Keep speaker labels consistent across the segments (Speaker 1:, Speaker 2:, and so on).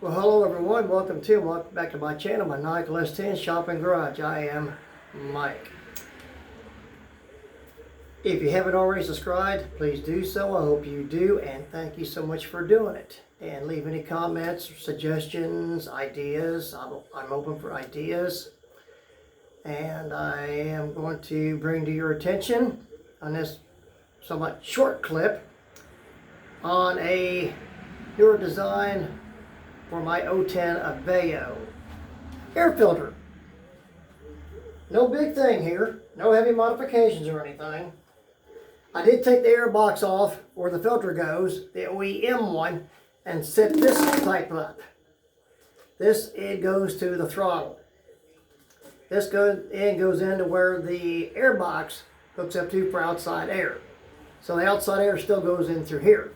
Speaker 1: Well, hello everyone. Welcome back to my channel, my Nike S10 Shopping Garage. I am Mike. If you haven't already subscribed, please do so. I hope you do, and thank you so much for doing it. And leave any comments, suggestions, ideas. I'm open for ideas. And I am going to bring to your attention on this somewhat short clip on a newer design for my 010 Aveo air filter. No big thing here, no heavy modifications or anything. I did take the air box off where the filter goes, the OEM one, and set this type up. It goes to the throttle. This goes into where the air box hooks up to for outside air. So the outside air still goes in through here.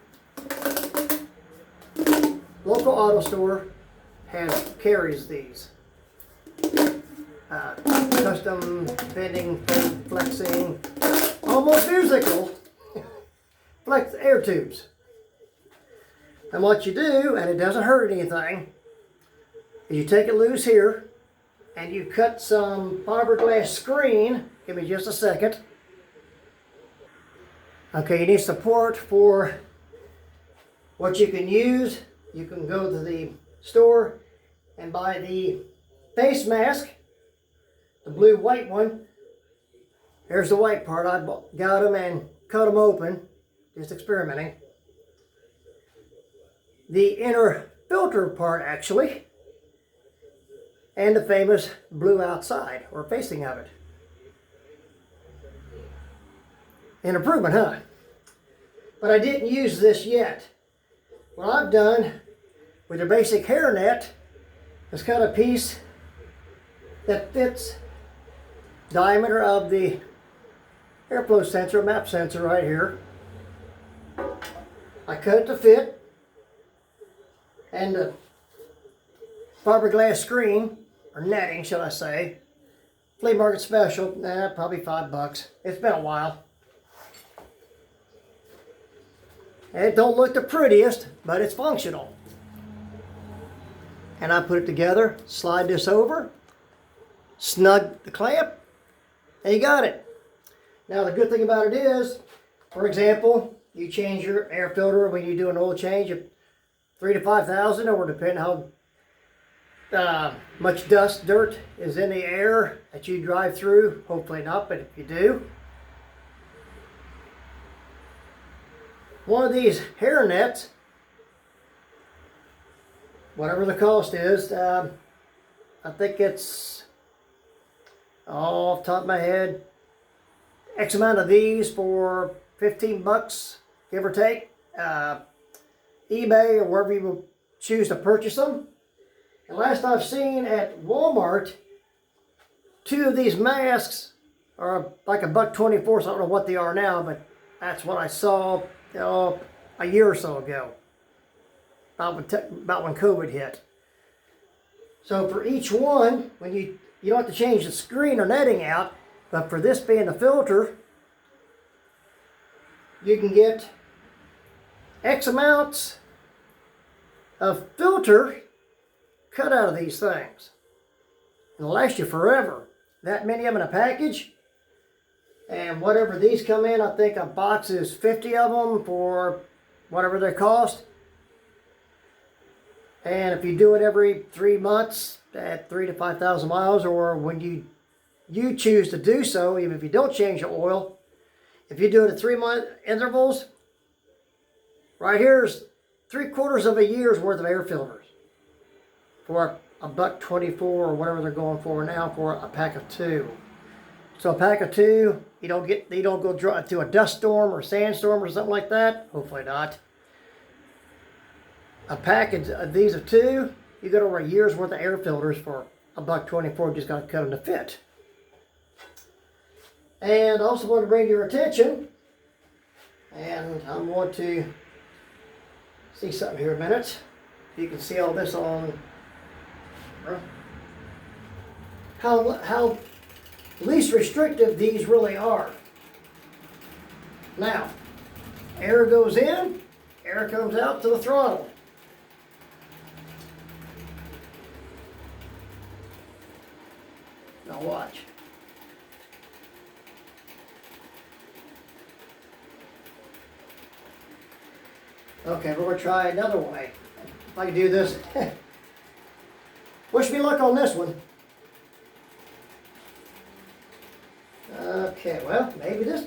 Speaker 1: Local auto store carries these. Custom bending, flexing, almost musical flex air tubes. And what you do, and it doesn't hurt anything, is you take it loose here and you cut some fiberglass screen. Give me just a second. Okay, you need support for what you can use. You can go to the store and buy the face mask, the blue-white one. Here's the white part. I got them and cut them open, just experimenting. The inner filter part, actually, and the famous blue outside, or facing of it. An improvement, huh? But I didn't use this yet. What I've done with your basic hairnet is cut a piece that fits diameter of the airflow sensor, map sensor right here. I cut it to fit, and the fiberglass screen, or netting should I say, flea market special, probably $5. It's been a while. And it don't look the prettiest, but it's functional. And I put it together, slide this over, snug the clamp, and you got it. Now the good thing about it is, for example, you change your air filter when you do an oil change of 3,000 to 5,000, or depending how much dust, dirt is in the air that you drive through. Hopefully not, but if you do. One of these hair nets, whatever the cost is, I think it's, off the top of my head, X amount of these for $15, give or take. eBay or wherever you will choose to purchase them. And last I've seen at Walmart, 2 of these masks are like $1.24, so I don't know what they are now, but that's what I saw a year or so ago, about when COVID hit. So for each one, when you don't have to change the screen or netting out, but for this being the filter, you can get X amounts of filter cut out of these things. It'll last you forever. That many of them in a package. And whatever these come in, I think a box is 50 of them for whatever they cost. And if you do it every 3 months at 3,000 to 5,000 miles, or when you choose to do so, even if you don't change the oil, if you do it at 3-month intervals, right here's 3/4 of a year's worth of air filters for $1.24 or whatever they're going for now for a pack of 2. So a pack of 2, you don't go through a dust storm or sandstorm or something like that. Hopefully not. A package of these of 2, you got over a year's worth of air filters for $1.24. Just got to cut them to fit. And I also want to bring your attention, and I'm going to see something here in a minute. You can see all this on how least restrictive these really are. Now, air goes in, air comes out to the throttle. Now watch. Okay, we're going to try another way. If I can do this. Wish me luck on this one. Okay, well, maybe the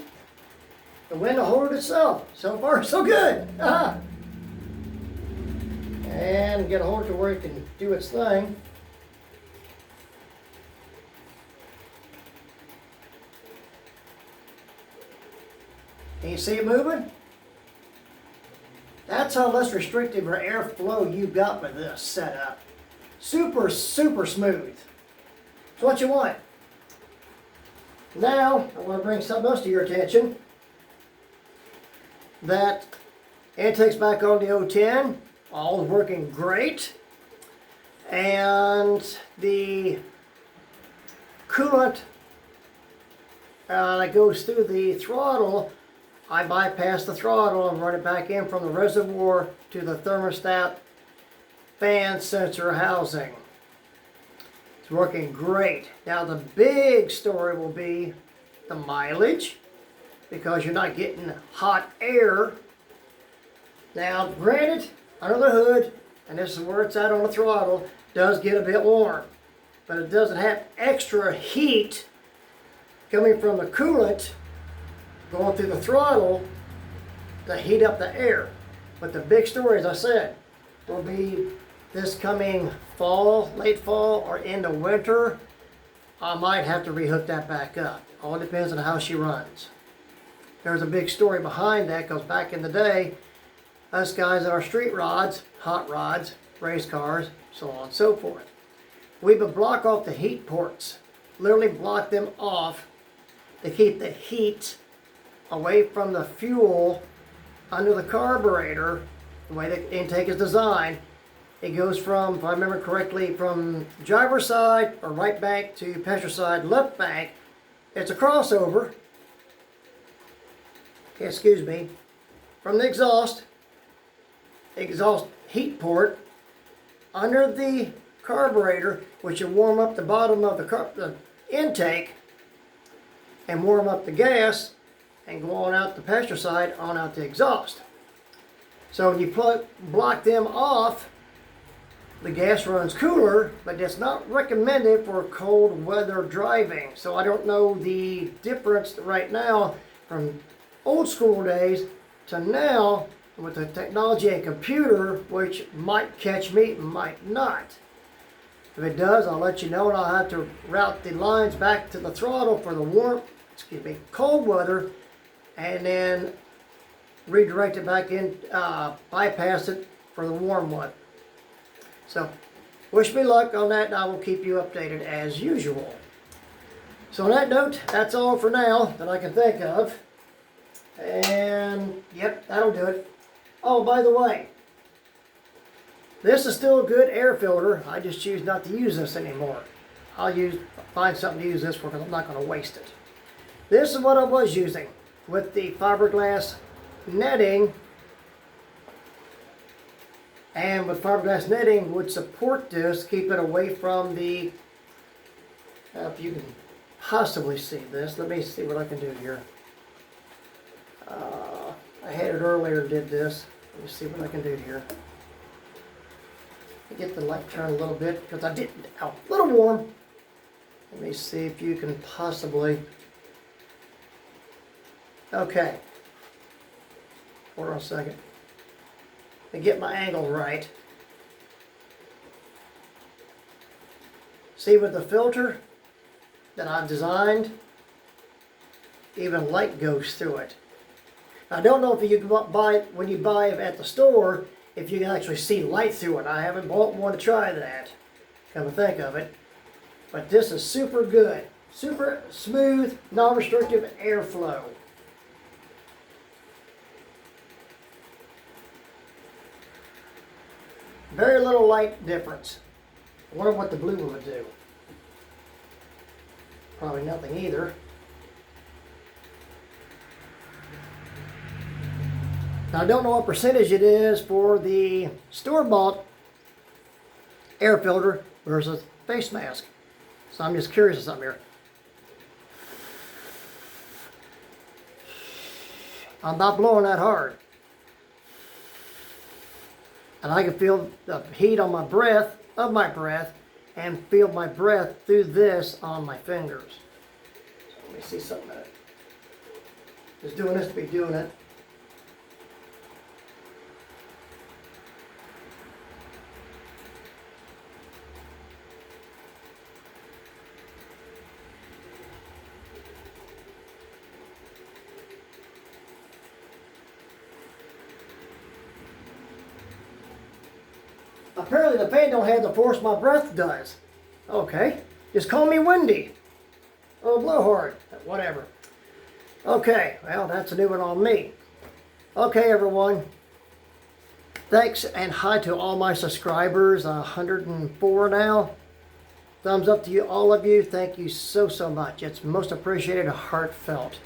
Speaker 1: wind will hold it itself. So far, so good. And get a hold to where it can do its thing. Can you see it moving? That's how less restrictive or airflow you got with this setup. Super, super smooth. It's what you want. Now, I want to bring something else to your attention. That intake's back on the 010. All is working great. And the coolant that goes through the throttle, I bypass the throttle and run it back in from the reservoir to the thermostat fan sensor housing. It's working great. Now the big story will be the mileage, because you're not getting hot air. Now granted, under the hood, and this is where it's at on the throttle, does get a bit warm, but it doesn't have extra heat coming from the coolant going through the throttle to heat up the air. But the big story, as I said, will be this coming fall, late fall, or into winter. I might have to rehook that back up. All depends on how she runs. There's a big story behind that, because back in the day, us guys in our street rods, hot rods, race cars, so on and so forth, we would block off the heat ports, literally block them off to keep the heat away from the fuel under the carburetor. The way the intake is designed, it goes from, if I remember correctly, from driver's side or right bank to passenger side left bank. It's a crossover, excuse me, from the exhaust heat port under the carburetor, which will warm up the bottom of the intake and warm up the gas, and go on out the passenger side, on out the exhaust. So when you block them off, the gas runs cooler, but it's not recommended for cold weather driving. So I don't know the difference right now from old school days to now with the technology and computer, which might catch me, might not. If it does, I'll let you know, and I'll have to route the lines back to the throttle for the cold weather, and then redirect it back in, bypass it for the warm one. So, wish me luck on that, and I will keep you updated as usual. So on that note, that's all for now that I can think of. And, yep, that'll do it. Oh, by the way, this is still a good air filter. I just choose not to use this anymore. I'll find something to use this for, because I'm not going to waste it. This is what I was using with the fiberglass netting, and with fiberglass netting would support this, keep it away from the, if you can possibly see this, let me see what I can do here. I had it earlier, did this. Let me see what I can do here. Get the light turned a little bit, because I didn't, a little warm. Let me see if you can possibly, okay. Hold on a second. Let me get my angle right. See, with the filter that I've designed, even light goes through it. I don't know if you can buy, when you buy it at the store, if you can actually see light through it. I haven't bought one to try that, come to think of it. But this is super good. Super smooth, non-restrictive airflow. Very little light difference. I wonder what the blue one would do. Probably nothing either. Now I don't know what percentage it is for the store-bought air filter versus face mask. So I'm just curious of something here. I'm not blowing that hard. And I can feel the heat on my breath, and feel my breath through this on my fingers. So let me see something. Just doing this to be doing it. Apparently the fan don't have the force my breath does. Okay, just call me windy or blowhard, whatever. Okay, well that's a new one on me. Okay everyone, thanks and hi to all my subscribers, 104 now. Thumbs up to you, all of you. Thank you so much. It's most appreciated and heartfelt.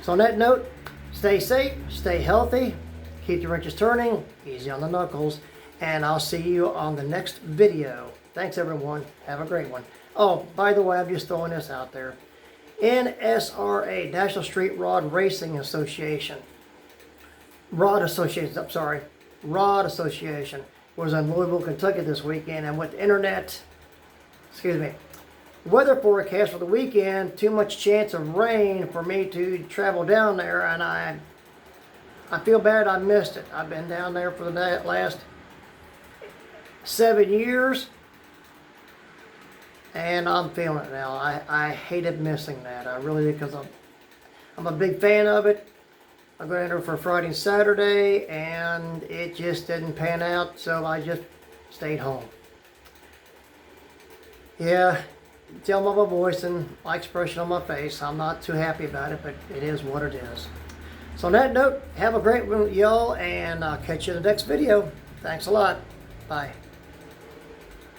Speaker 1: So on that note, stay safe, stay healthy, keep your wrenches turning, easy on the knuckles, and I'll see you on the next video. Thanks everyone. Have a great one. Oh, by the way, I'm just throwing this out there. NSRA, National Street Rod Racing Association. Rod Association was in Louisville, Kentucky this weekend, and with the internet, weather forecast for the weekend, too much chance of rain for me to travel down there, and I feel bad I missed it. I've been down there for the last 7 years, and I'm feeling it now. I hated missing that. I really did, because I'm a big fan of it. I'm going to enter for Friday and Saturday, and it just didn't pan out, so I just stayed home. Yeah, tell by my voice and my expression on my face, I'm not too happy about it, but it is what it is. So on that note, have a great one, y'all, and I'll catch you in the next video. Thanks a lot. Bye.